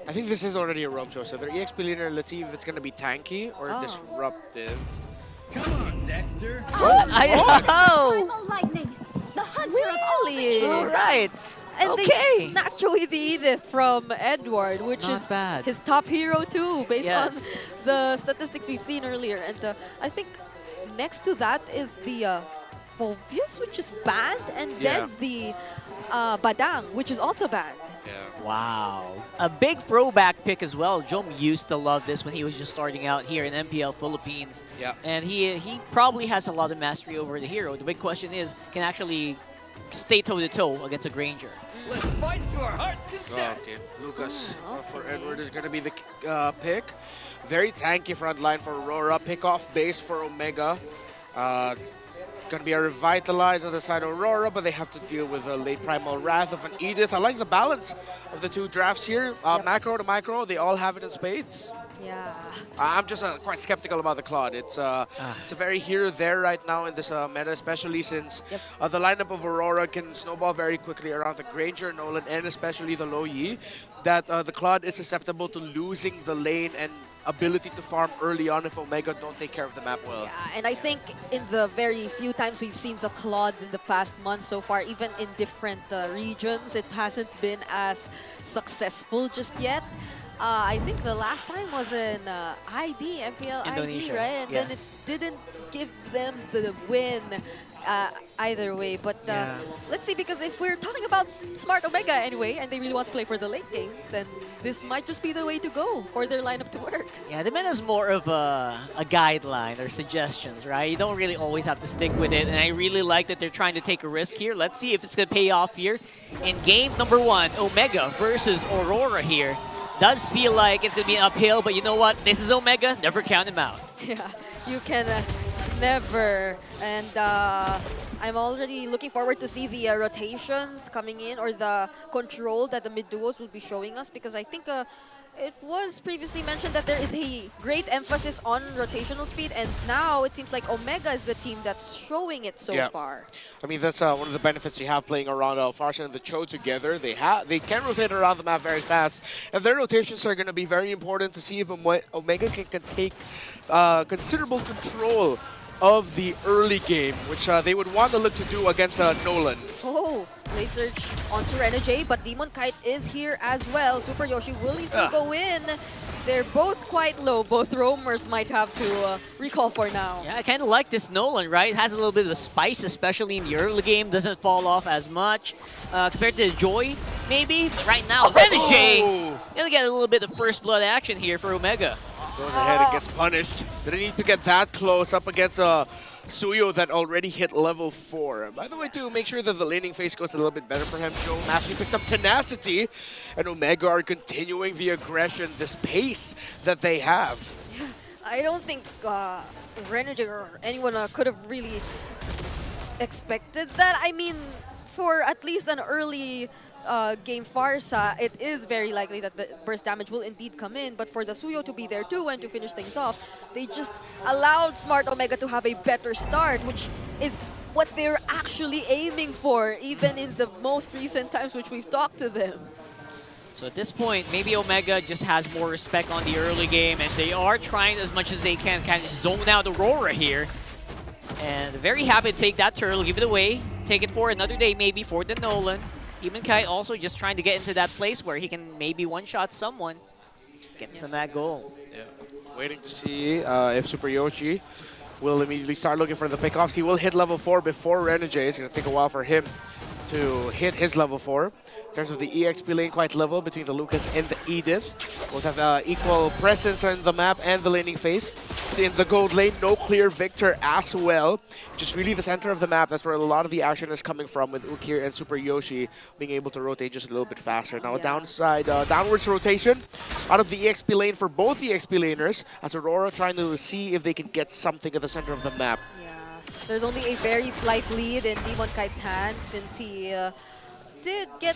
I think this is already a roam show, so their EXP leader, let's see if it's going to be tanky or disruptive. Come on, Dexter. Primal lightning, the hunter of all Really? things. All right. And Okay. they snatch away the Edith from Edward, which Not is bad. his top hero too, based Yes. on the statistics we've seen earlier. And I think next to that is the Fulvius, which is banned, and then the Badang, which is also banned. Yeah. Wow. A big throwback pick as well. Jom used to love this when he was just starting out here in MPL Philippines. Yeah. And he probably has a lot of mastery over the hero. The big question is, can actually stay toe-to-toe against a Granger. Let's fight to our heart's content. Okay, Lucas for Edward is going to be the pick. Very tanky front line for Aurora. Pick off base for Omega. Going to be a revitalize on the side of Aurora, but they have to deal with a late primal wrath of an Edith. I like the balance of the two drafts here. Macro to micro, they all have it in spades. Yeah. I'm just quite skeptical about the Claude. It's a very here there right now in this meta, especially since the lineup of Aurora can snowball very quickly around the Granger, Nolan, and especially the Low Yi. That the Claude is susceptible to losing the lane and ability to farm early on if Omega don't take care of the map well. Yeah, and I think in the very few times we've seen the Claude in the past month so far, even in different regions, it hasn't been as successful just yet. I think the last time was in ID, MPL Indonesia, ID, right? And then it didn't give them the win either way. But let's see, because if we're talking about Smart Omega anyway, and they really want to play for the late game, then this might just be the way to go for their lineup to work. Yeah, the meta is more of a guideline or suggestions, right? You don't really always have to stick with it, and I really like that they're trying to take a risk here. Let's see if it's going to pay off here. In game number 1, Omega versus Aurora here. Does feel like it's going to be an uphill, but you know what? This is Omega. Never count him out. Yeah, you can never. And I'm already looking forward to see the rotations coming in, or the control that the mid duos will be showing us, because I think it was previously mentioned that there is a great emphasis on rotational speed, and now it seems like Omega is the team that's showing it so far. I mean, that's one of the benefits you have playing around Farsight and the Cho together. They can rotate around the map very fast, and their rotations are going to be very important to see if Omega can take considerable control of the early game, which they would want to look to do against Nolan. Oh, late search onto Renegade, but Demon Kite is here as well. Super Yoshi, will he still go in? They're both quite low. Both roamers might have to recall for now. Yeah, I kind of like this Nolan, right? It has a little bit of a spice, especially in the early game. Doesn't fall off as much compared to Joy, maybe. But right now, Renegade gonna get a little bit of first blood action here for Omega. Goes ahead and gets punished. Didn't need to get that close up against Suyo that already hit level 4. By the way, to make sure that the laning phase goes a little bit better for him, Joe actually picked up Tenacity, and Omega are continuing the aggression, this pace that they have. I don't think Renegade or anyone could have really expected that. I mean, for at least an early game Farsa, it is very likely that the burst damage will indeed come in, but for the Suyo to be there too and to finish things off, they just allowed Smart Omega to have a better start, which is what they're actually aiming for, even in the most recent times which we've talked to them. So at this point, maybe Omega just has more respect on the early game, and they are trying as much as they can kind of zone out Aurora here. And very happy to take that turtle, give it away, take it for another day maybe for the Nolan. Demon Kite also just trying to get into that place where he can maybe one-shot someone, get some of that goal. Yeah, waiting to see if Super Yoshi will immediately start looking for the pickoffs. He will hit level 4 before Renegade. It's going to take a while for him to hit his level 4. In terms of the EXP lane, quite level between the Lucas and the Edith. Both have equal presence on the map and the laning phase. In the gold lane, no clear victor as well. Just really the center of the map. That's where a lot of the action is coming from, with Ukir and Super Yoshi being able to rotate just a little bit faster. Now a downwards rotation out of the EXP lane for both EXP laners, as Aurora trying to see if they can get something at the center of the map. Yeah, there's only a very slight lead in Demon Kite's hands, since he did get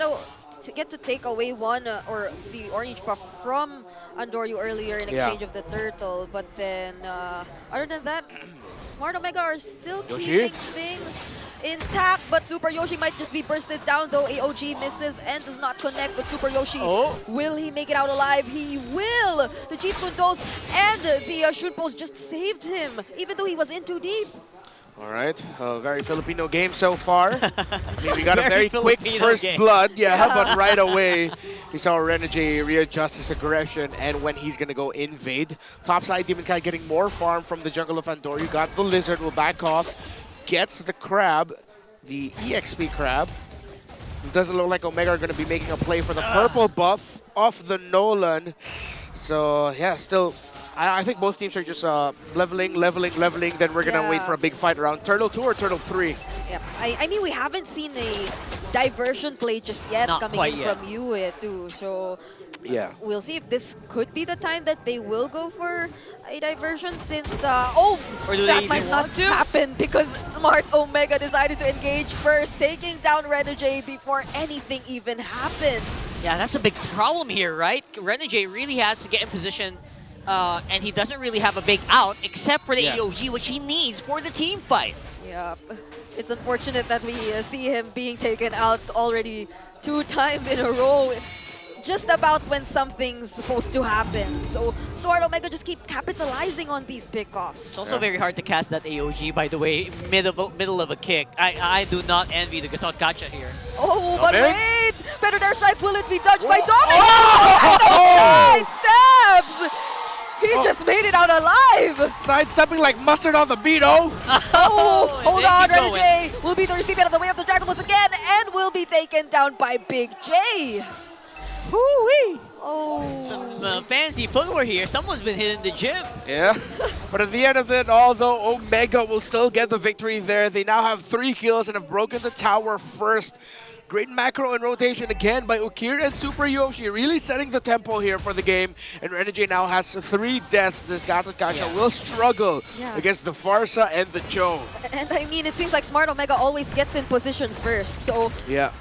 to take away one or the orange buff from Andoryu earlier in exchange of the turtle, but then other than that, Smart Omega are still keeping things intact, but Super Yoshi might just be bursted down, though AOG misses and does not connect with Super Yoshi. Oh. Will he make it out alive? He will! The Jeep Kundos and the Shun Post just saved him, even though he was in too deep. All right, very Filipino game so far. I mean, we got a very quick Filipino first game. blood. Yeah, but right away, we saw Renegade readjust his aggression, and when he's going to go invade. Topside, Demon Kai getting more farm from the jungle of Andor. You got the Lizard, will back off, gets the Crab, the EXP Crab. It doesn't look like Omega are going to be making a play for the purple buff off the Nolan. So, yeah, still... I think both teams are just leveling. Then we're going to wait for a big fight around Turtle 2 or Turtle 3. Yeah, I mean, we haven't seen a diversion play just yet Not coming quite in yet. from Yue too. So Yeah. we'll see if this could be the time that they will go for a diversion since, Or do they that even might not want to? happen because Smart Omega decided to engage first, taking down Renegade before anything even happens. Yeah, that's a big problem here, right? Renegade really has to get in position, and he doesn't really have a big out except for the AOG, which he needs for the team fight. Yep. It's unfortunate that we see him being taken out already 2 times in a row. Just about when something's supposed to happen. So Smart Omega just keep capitalizing on these pickoffs. It's also very hard to cast that AOG, by the way, middle of a kick. I do not envy the Gacha here. Oh, but Dominic? wait! Better Dare Strike, will it be dodged by Dominic? Oh! And the side stabs! He just made it out alive! Sidestepping like mustard on the beat, oh! Oh, hold they on, keep going. Renegade will be the recipient of the Way of the Dragon once again and will be taken down by Big J. Woo-wee! Oh. Some fancy footwear here. Someone's been hitting the gym. Yeah, but at the end of it, although Omega will still get the victory there, they now have 3 kills and have broken the tower first. Great macro and rotation again by Ukir and Super Yoshi, really setting the tempo here for the game. And Renegade now has 3 deaths. This Gacha will struggle against the Farsa and the Cho. And I mean, it seems like Smart Omega always gets in position first, so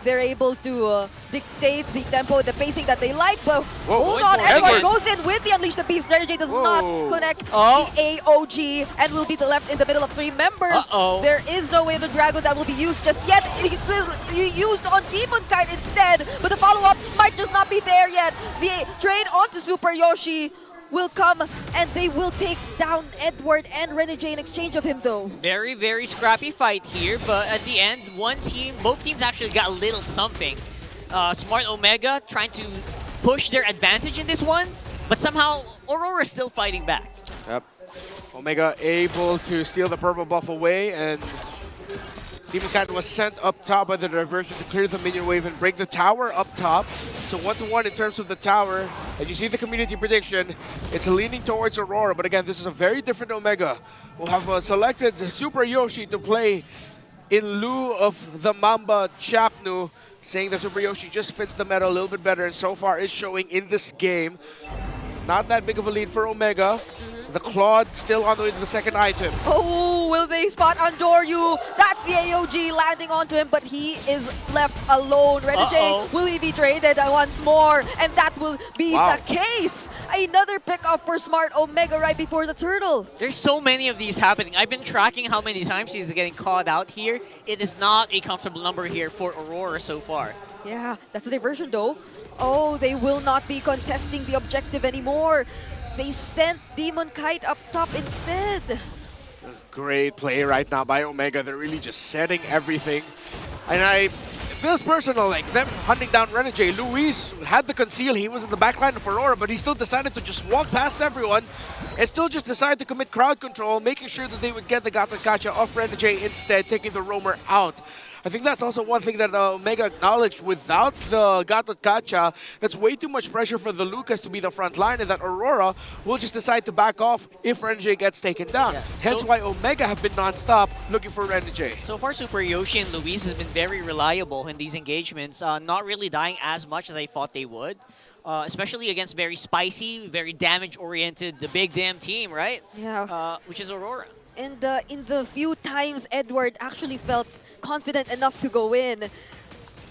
they're able to dictate the tempo, the pacing that they like. But hold on, Edward goes in with the Unleash the Beast. Renegade does not connect the AOG and will be left in the middle of 3 members. There is no Way of the Dragon that will be used just yet. It will be used on Demon Kite instead, but the follow-up might just not be there yet. The trade onto Super Yoshi will come, and they will take down Edward and Renegade in exchange of him, though. Very, very scrappy fight here, but at the end, both teams actually got a little something. Smart Omega trying to push their advantage in this one, but somehow Aurora is still fighting back. Yep. Omega able to steal the purple buff away, and Demon Kite was sent up top by the diversion to clear the minion wave and break the tower up top. So 1-1 in terms of the tower. And you see the community prediction, it's leaning towards Aurora. But again, this is a very different Omega, who have selected Super Yoshi to play in lieu of the Mamba Chapnu, saying that Super Yoshi just fits the meta a little bit better, and so far is showing in this game. Not that big of a lead for Omega. The Claude still on the way to the second item. Oh, will they spot Andoryu? That's the AOG landing onto him, but he is left alone. Renegade, will he be traded once more? And that will be the case. Another pickup for Smart Omega right before the turtle. There's so many of these happening. I've been tracking how many times he's getting called out here. It is not a comfortable number here for Aurora so far. Yeah, that's the diversion though. Oh, they will not be contesting the objective anymore. They sent Demon Kite up top instead. Great play right now by Omega. They're really just setting everything. And it feels personal, like them hunting down Renegade. Luis had the conceal. He was in the backline of Aurora, but he still decided to just walk past everyone and still just decided to commit crowd control, making sure that they would get the Gacha off Renegade instead, taking the roamer out. I think that's also one thing that Omega acknowledged. Without the Gacha, that's way too much pressure for the Lucas to be the front line, and that Aurora will just decide to back off if Renegade gets taken down. Hence why Omega have been non-stop looking for Renegade. So far, Super Yoshi and Luis have been very reliable in these engagements, not really dying as much as I thought they would. Especially against very spicy, very damage-oriented, the big damn team, right? Yeah. Which is Aurora. And in the few times Edward actually felt confident enough to go in,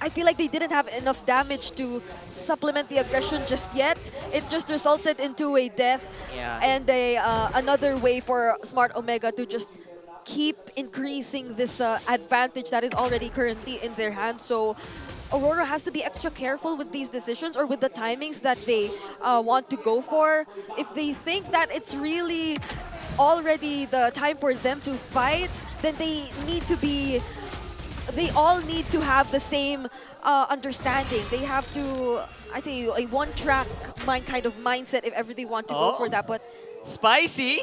I feel like they didn't have enough damage to supplement the aggression just yet. It just resulted into a death and another way for Smart Omega to just keep increasing this advantage that is already currently in their hands. So Aurora has to be extra careful with these decisions or with the timings that they want to go for. If they think that it's really already the time for them to fight, then they all need to have the same understanding. They have to, I'd say, a one-track kind of mindset if ever they want to go for that. But Spicy.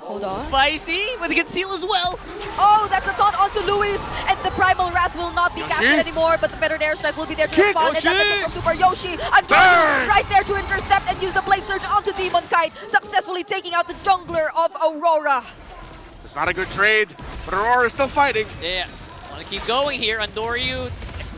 hold on. Spicy with a conceal as well. Oh, that's a taunt onto Luis, and the Primal Wrath will not be casted anymore, but the Feathered Airstrike will be there to respond, and that's a kick from Super Yoshi. Undoubtedly right there to intercept and use the Blade Surge onto Demon Kite, successfully taking out the jungler of Aurora. It's not a good trade, but Aurora is still fighting. Yeah, want to keep going here. Andoryu, I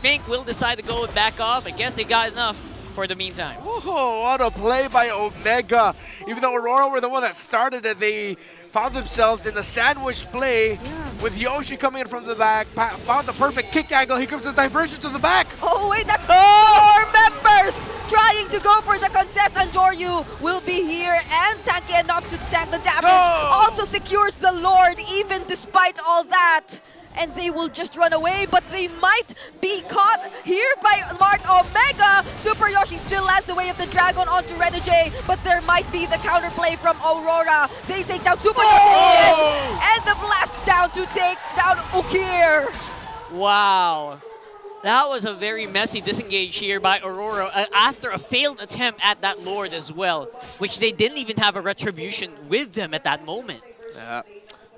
think, will decide to go back off. I guess they got enough for the meantime. Oh, what a play by Omega. Even though Aurora were the one that started it, they found themselves in a sandwich play with Yoshi coming in from the back, found the perfect kick angle. Here comes the diversion to the back. Oh wait, that's four members trying to go for the contest. Andoryu will be here and tanky enough to tank the damage. Also secures the Lord even despite all that. And they will just run away, but they might be caught here by Smart Omega. Super Yoshi still lands the way of the Dragon onto Renegade, but there might be the counterplay from Aurora. They take down Super Yoshi again, and the blast down to take down Ukir. Wow. That was a very messy disengage here by Aurora after a failed attempt at that Lord as well, which they didn't even have a retribution with them at that moment. Yeah.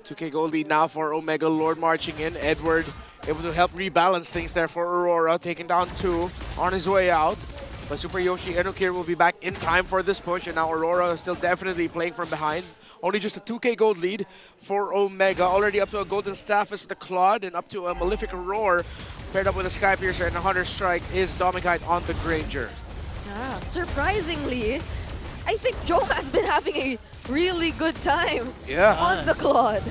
2K gold lead now for Omega. Lord marching in. Edward able to help rebalance things there for Aurora, taking down 2 on his way out. But Super Yoshi and Ukir will be back in time for this push, and now Aurora is still definitely playing from behind. Only just a 2K gold lead for Omega. Already up to a Golden Staff is the Claude, and up to a Malefic Roar. Paired up with a Sky Piercer and a Hunter Strike is Domikite on the Granger. Yeah, surprisingly, I think Joe has been having a really good time on the Claude.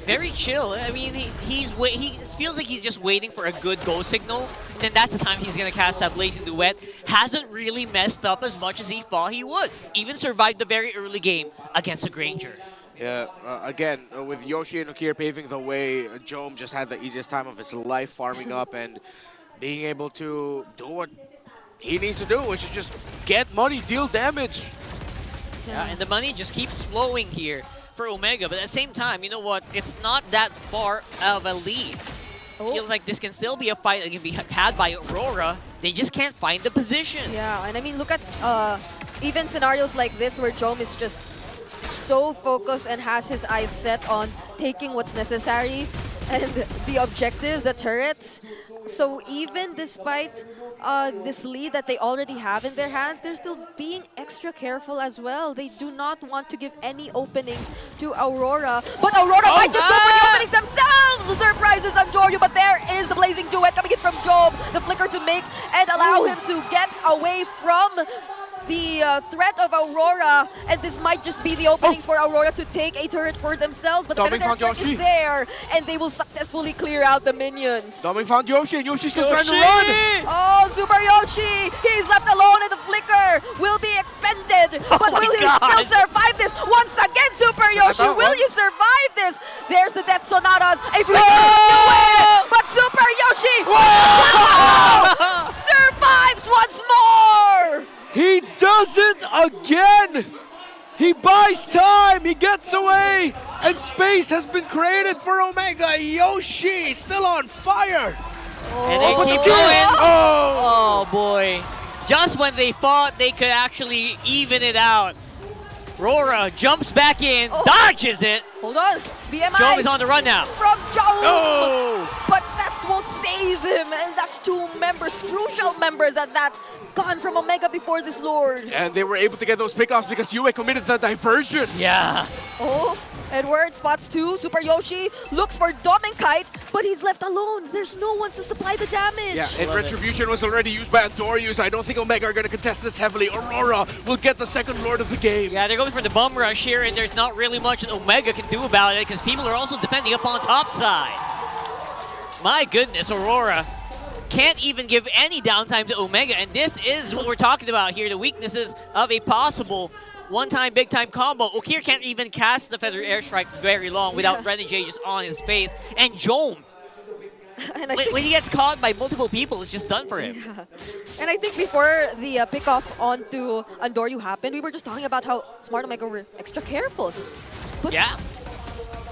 Very chill. I mean, he feels like he's just waiting for a good go signal, and then that's the time he's going to cast that Blazing Duet. Hasn't really messed up as much as he thought he would. Even survived the very early game against a Granger. Yeah, again, with Yoshi and Ukir paving the way, Jome just had the easiest time of his life farming up and being able to do what he needs to do, which is just get money, deal damage. Yeah, and the money just keeps flowing here for Omega, but at the same time, you know what? It's not that far of a lead. Feels like this can still be a fight that can be had by Aurora. They just can't find the position. Yeah, and I mean, look at even scenarios like this where Jome is just so focused and has his eyes set on taking what's necessary and the objectives, the turrets. So even despite this lead that they already have in their hands, they're still being extra careful as well. They do not want to give any openings to Aurora. But Aurora might just go for the openings themselves! Surprises Andoryu, but there is the Blazing Duet coming in from Job. The flicker to make and allow him to get away from the threat of Aurora, and this might just be the openings for Aurora to take a turret for themselves, but the Feathered Airstrike is there, and they will successfully clear out the minions. Doming found Yoshi, and Yoshi's still trying to run! Oh, Super Yoshi! He's left alone, and the flicker will be expended, but will he still survive this? Once again, Super Yoshi, will you survive this? There's the Death Sonatas, a flicker away, but Super Yoshi survives once more! He does it again! He buys time, he gets away, and space has been created for Omega. Yoshi still on fire! And they keep going. Oh boy. Just when they thought they could actually even it out, Rora jumps back in, dodges it. Hold on, BMI. Joe is on the run now. From Joe! Oh! But that won't save him, and that's 2 members, crucial members at that. Gone from Omega before this Lord. And they were able to get those pickoffs because Yue committed the diversion. Yeah. Oh, Edward spots 2. Super Yoshi looks for Domikite, but he's left alone. There's no one to supply the damage. Yeah, and Retribution was already used by Andoryu, so I don't think Omega are going to contest this heavily. Aurora will get the second Lord of the game. Yeah, they're going for the bum rush here, and there's not really much that Omega can do about it because people are also defending up on top side. My goodness, Aurora can't even give any downtime to Omega, and this is what we're talking about here, the weaknesses of a possible one-time, big-time combo. Ukir can't even cast the Feather Airstrike very long without Renegade just on his face. And Jome, And I when he gets caught by multiple people, it's just done for him. And I think before the pick-off onto Andoryu happened, we were just talking about how Smart Omega were extra careful. But Yeah,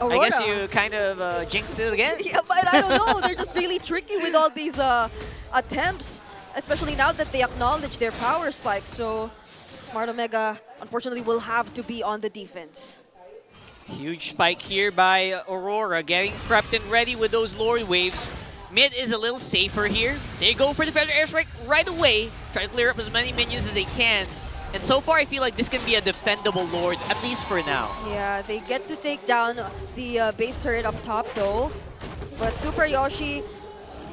Aurora, I guess you kind of jinxed it again. Yeah, but I don't know. They're just really tricky with all these attempts, especially now that they acknowledge their power spikes. So Smart Omega, unfortunately, will have to be on the defense. Huge spike here by Aurora, getting prepped and ready with those Lord Waves. Mid is a little safer here. They go for the Feather Airstrike right away, try to clear up as many minions as they can. And so far, I feel like this can be a defendable Lord, at least for now. Yeah, they get to take down the base turret up top, though. But Super Yoshi,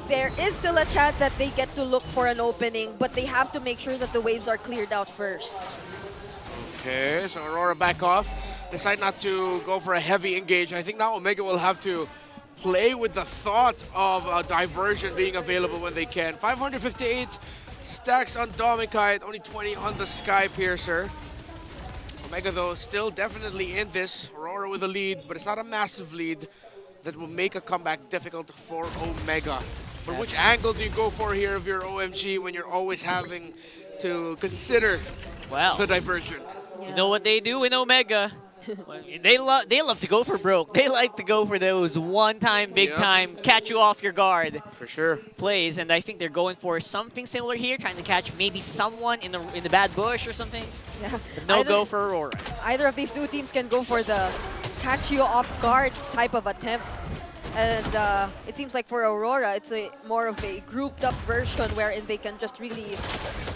there is still a chance that they get to look for an opening, but they have to make sure that the waves are cleared out first. Okay, so Aurora back off. Decide not to go for a heavy engage. I think now Omega will have to play with the thought of a diversion being available when they can. 558 stacks on Domikite, only 20 on the Sky Piercer. Omega, though, still definitely in this. Aurora with a lead, but it's not a massive lead that will make a comeback difficult for Omega. But which angle do you go for here of your OMG when you're always having to consider the diversion? You know what they do in Omega? they love to go for broke. They like to go for those one-time, big-time, catch you off your guard. For sure. Plays, and I think they're going for something similar here, trying to catch maybe someone in the bad bush or something. Yeah. But no go for Aurora. Either of these two teams can go for the catch you off guard type of attempt. And it seems like for Aurora, it's more of a grouped up version wherein they can just really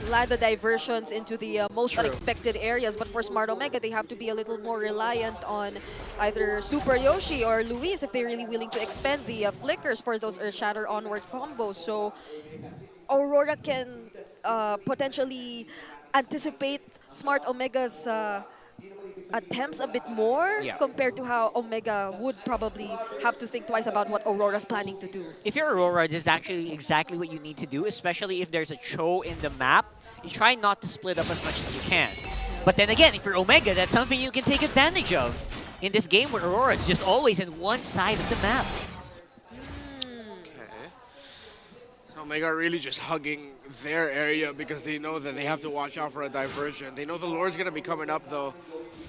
land the diversions into the most unexpected areas. But for Smart Omega, they have to be a little more reliant on either Super Yoshi or Luis if they're really willing to expend the flickers for those Earth Shatter onward combos. So Aurora can potentially anticipate Smart Omega's attempts a bit more compared to how Omega would probably have to think twice about what Aurora's planning to do. If you're Aurora, this is actually exactly what you need to do, especially if there's a Cho in the map. You try not to split up as much as you can. But then again, if you're Omega, that's something you can take advantage of in this game where Aurora is just always in one side of the map. Omega are really just hugging their area because they know that they have to watch out for a diversion. They know the Lord's going to be coming up, though,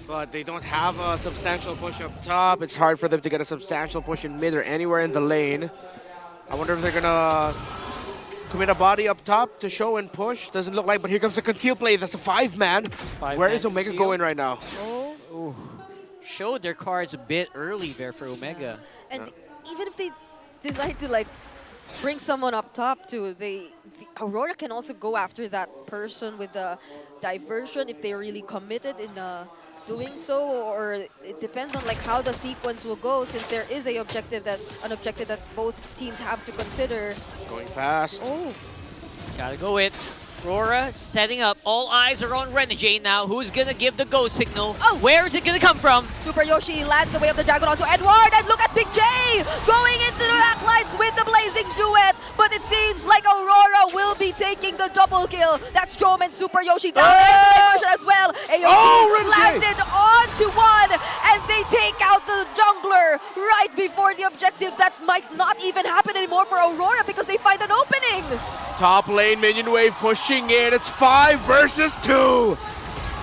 but they don't have a substantial push up top. It's hard for them to get a substantial push in mid or anywhere in the lane. I wonder if they're going to commit a body up top to show and push. Doesn't look like, but here comes a conceal play. That's a 5-man. Where is Omega going right now? Ooh. Showed their cards a bit early there for Omega. And even if they decide to like bring someone up top too, the Aurora can also go after that person with the diversion if they're really committed in doing so, or it depends on like how the sequence will go, since there is an objective that both teams have to consider. Going fast. Oh, Gotta go in. Aurora setting up. All eyes are on Renegade now. Who's gonna give the go signal? Oh! Where is it gonna come from? Super Yoshi lands the way of the dragon onto Edward, and look at Big J going into the backlights with the blazing duet. But it seems like Aurora will be taking the double kill. That's Jome and Super Yoshi down there in the diversion as well. Aoshi landed onto one, and they take out the jungler right before the objective that might not even happen anymore for Aurora because they find an opening. Top lane minion wave pushing in. It's 5 versus 2.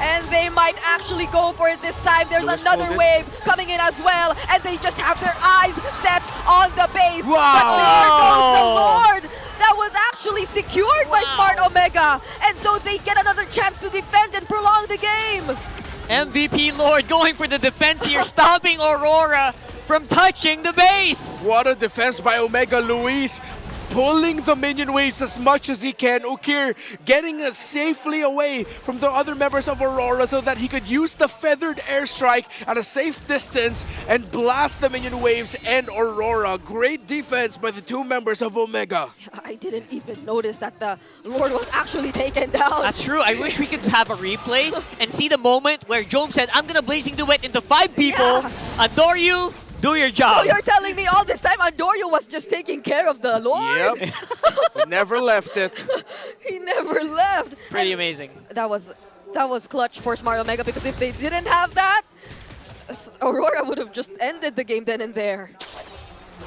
And they might actually go for it this time. There's another wave coming in as well, and they just have their eyes set on the base. Wow. But there goes the Lord. That was actually secured by Smart Omega, and so they get another chance to defend and prolong the game. MVP Lord going for the defense here, stopping Aurora from touching the base. What a defense by Omega. Luis pulling the minion waves as much as he can. Ukir getting us safely away from the other members of Aurora so that he could use the feathered airstrike at a safe distance and blast the minion waves and Aurora. Great defense by the two members of Omega. I didn't even notice that the Lord was actually taken down. That's true. I wish we could have a replay and see the moment where Jome said, I'm gonna blazing duet into 5 people. Adore you. Do your job. So you're telling me all this time Andoryu was just taking care of the Lord? Yep. Never left it. He never left. Pretty amazing. That was that was clutch for Smart Omega, because if they didn't have that, Aurora would have just ended the game then and there.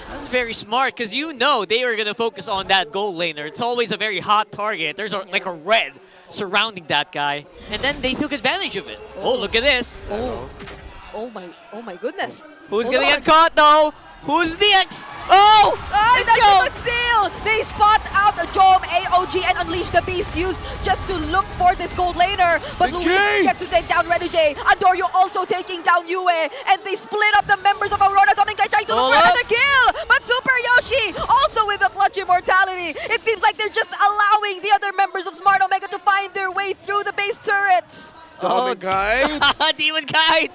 That's very smart, because you know they were going to focus on that gold laner. It's always a very hot target. There's like a red surrounding that guy. And then they took advantage of it. Oh, look at this. Oh my goodness. Who's going to get caught, though? Who's the X? Oh! That's a seal! They spot out a Jom, AOG, and Unleash the Beast used just to look for this gold laner. But Luis gets to take down Renegade. Andorio also taking down Yue. And they split up the members of Aurora. Dominkai trying to look for another kill. But Super Yoshi also with the clutch immortality. It seems like they're just allowing the other members of Smart Omega to find their way through the base turrets. Dominkai. Demon Kite!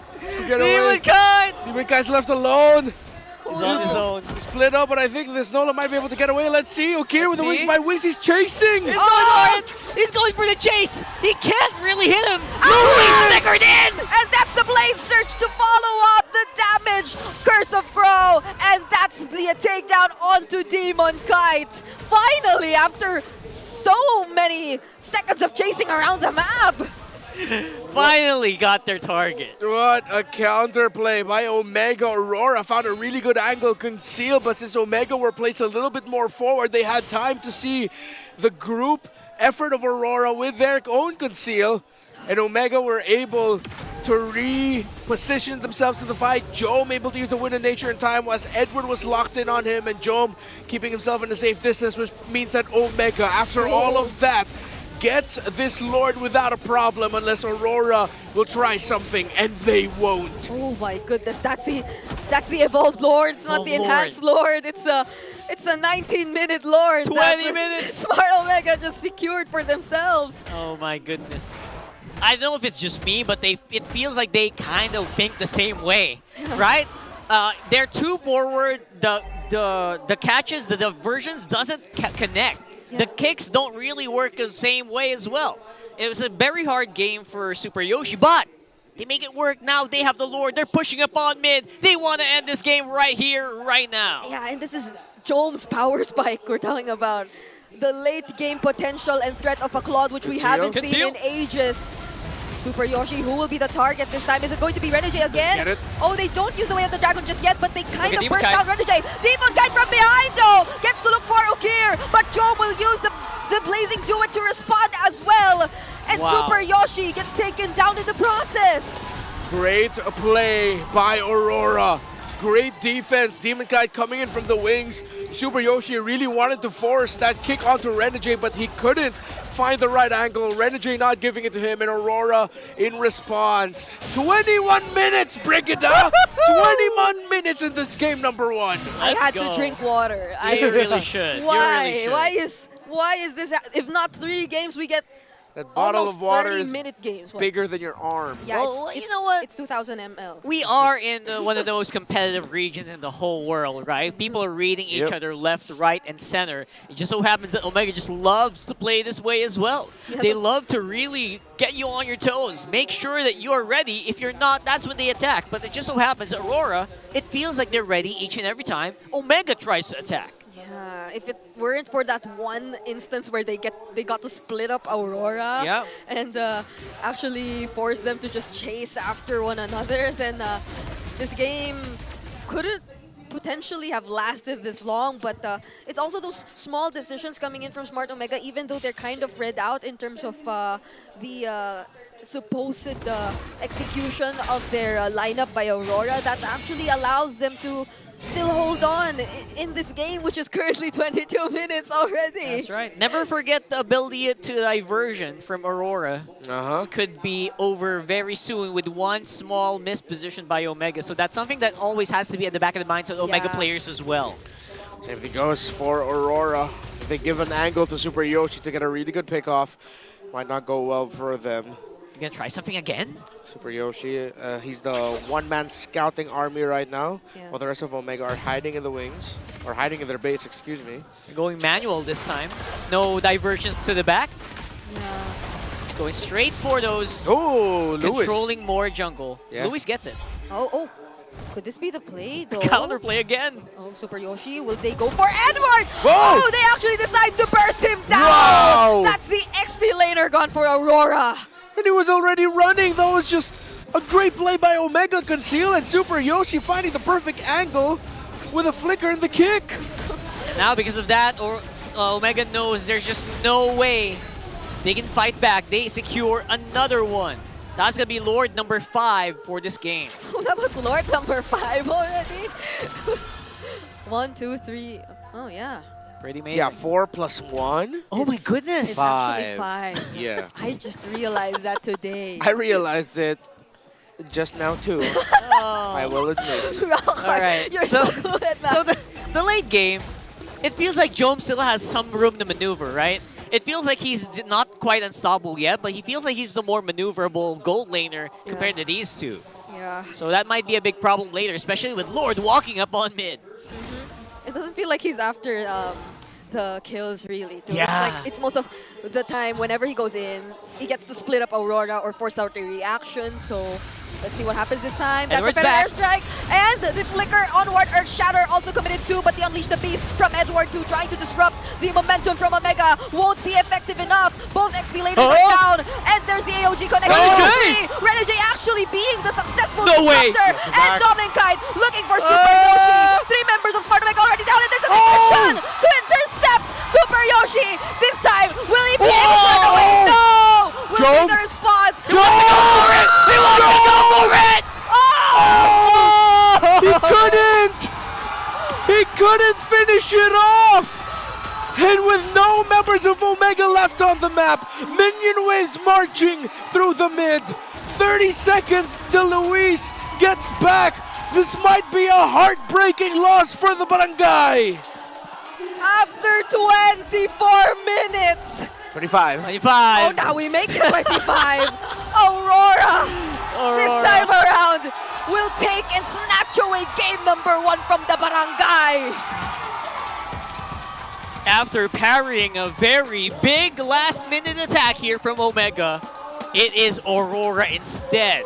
Get away. Demon Kite! Demon Kite's left alone. He's on his own. Split up, but I think this Nola might be able to get away. Let's see. Okir with the wings by wings. He's chasing. He's going for it. He's going for the chase. He can't really hit him. He's flickered in. And that's the Blaze Search to follow up the damage. Curse of Crow. And that's the takedown onto Demon Kite. Finally, after so many seconds of chasing around the map. Finally got their target. What a counterplay by Omega. Aurora found a really good angle, concealed, but since Omega were placed a little bit more forward, they had time to see the group effort of Aurora with their own conceal, and Omega were able to reposition themselves in the fight. Jom able to use the Wind of Nature in time as Edward was locked in on him, and Jom keeping himself in a safe distance, which means that Omega, after all of that, gets this Lord without a problem, unless Aurora will try something, and they won't. Oh my goodness, that's the evolved Lord. It's not the enhanced Lord. It's a 19-minute Lord. 20 minutes. Smart Omega just secured for themselves. Oh my goodness. I don't know if it's just me, but it feels like they kind of think the same way, right? They're too forward. The catches, the diversions doesn't connect. The kicks don't really work the same way as well. It was a very hard game for Super Yoshi, but they make it work now. They have the Lord. They're pushing up on mid. They want to end this game right here, right now. Yeah, and this is Jom's power spike we're talking about. The late game potential and threat of a Claude, which we haven't seen in ages. Super Yoshi, who will be the target this time? Is it going to be Renegade again? Oh, they don't use the Way of the Dragon just yet, but they kind of burst down Renegade. Demon Kite from behind, though, gets to look for Okir, but Joe will use the Blazing Duet to respond as well. And Super Yoshi gets taken down in the process. Great play by Aurora. Great defense. Demon Kite coming in from the wings. Super Yoshi really wanted to force that kick onto Renegade, but he couldn't find the right angle. Renegade not giving it to him, and Aurora in response. 21 minutes, Brigida! 21 minutes in this game number 1. I had to drink water. You really should. Why? You really should. Why is this? If not 3 games, we get that bottle of water is games. bigger than your arm. Yeah, well, you know what? It's 2,000 ml. We are in one of the most competitive regions in the whole world, right? People are reading each other left, right, and center. It just so happens that Omega just loves to play this way as well. They love to really get you on your toes. Make sure that you are ready. If you're not, that's when they attack. But it just so happens Aurora, it feels like they're ready each and every time Omega tries to attack. Yeah, if it weren't for that one instance where they got to split up Aurora and actually force them to just chase after one another, then this game couldn't potentially have lasted this long. But it's also those small decisions coming in from Smart Omega, even though they're kind of read out in terms of the supposed execution of their lineup by Aurora, that actually allows them to still hold on in this game, which is currently 22 minutes already. That's right. Never forget the ability to diversion from Aurora. Could be over very soon with one small misposition by Omega. So that's something that always has to be at the back of the minds of Omega players as well. Same thing goes for Aurora. If they give an angle to Super Yoshi to get a really good pick off, might not go well for them. You gonna try something again? Super Yoshi, he's the one-man scouting army right now, while the rest of Omega are hiding in the wings, or hiding in their base, excuse me. They're going manual this time. No diversions to the back. Yeah. Going straight for those. Controlling more jungle. Luis gets it. Oh. Could this be the play, though? Counterplay again. Oh, Super Yoshi, will they go for Edward? Whoa! Oh, they actually decide to burst him down! Wow! That's the XP laner gone for Aurora. And he was already running. That was just a great play by Omega Conceal, and Super Yoshi finding the perfect angle with a flicker and the kick. And now because of that, Omega knows there's just no way they can fight back. They secure another one. That's going to be Lord number 5 for this game. That was Lord number 5 already. 1, 2, 3. Oh, yeah. Pretty amazing. Yeah, 4 plus 1. Oh my goodness. It's actually 5. Yeah. I just realized that today. I realized it just now too. I will admit. All right. You're so good at math. So the late game, it feels like Jome still has some room to maneuver, right? It feels like he's not quite unstoppable yet, but he feels like he's the more maneuverable gold laner compared to these two. Yeah. So that might be a big problem later, especially with Lord walking up on mid. It doesn't feel like he's after the kills, really. Too. Yeah. It's most of the time, whenever he goes in, he gets to split up Aurora or force out a reaction. So let's see what happens this time. That's Edward's a better back. airstrike. And the flicker onward Earth Shatter also committed too, but they unleash the beast from Edward too, trying to disrupt the momentum from Omega. Won't be effective enough. Both XP laters are down. And there's the AOG connection. Renegade actually being the successful disruptor. And Dominkite looking for Super Yoshi. 3 members of Smart Omega already down, and there's an aggression to intercept Super Yoshi. This time, will he be able to run away? No! Will be the response. He wants to go for it! He couldn't! He couldn't finish it off! And with no members of Omega left on the map, minion waves marching through the mid. 30 seconds till Luis gets back. This might be a heartbreaking loss for the Barangay. After 24 minutes. 25. 25. Oh, now we make it 25. Aurora, this time around, will take and snatch away game number 1 from the Barangay. After parrying a very big last-minute attack here from Omega, it is Aurora instead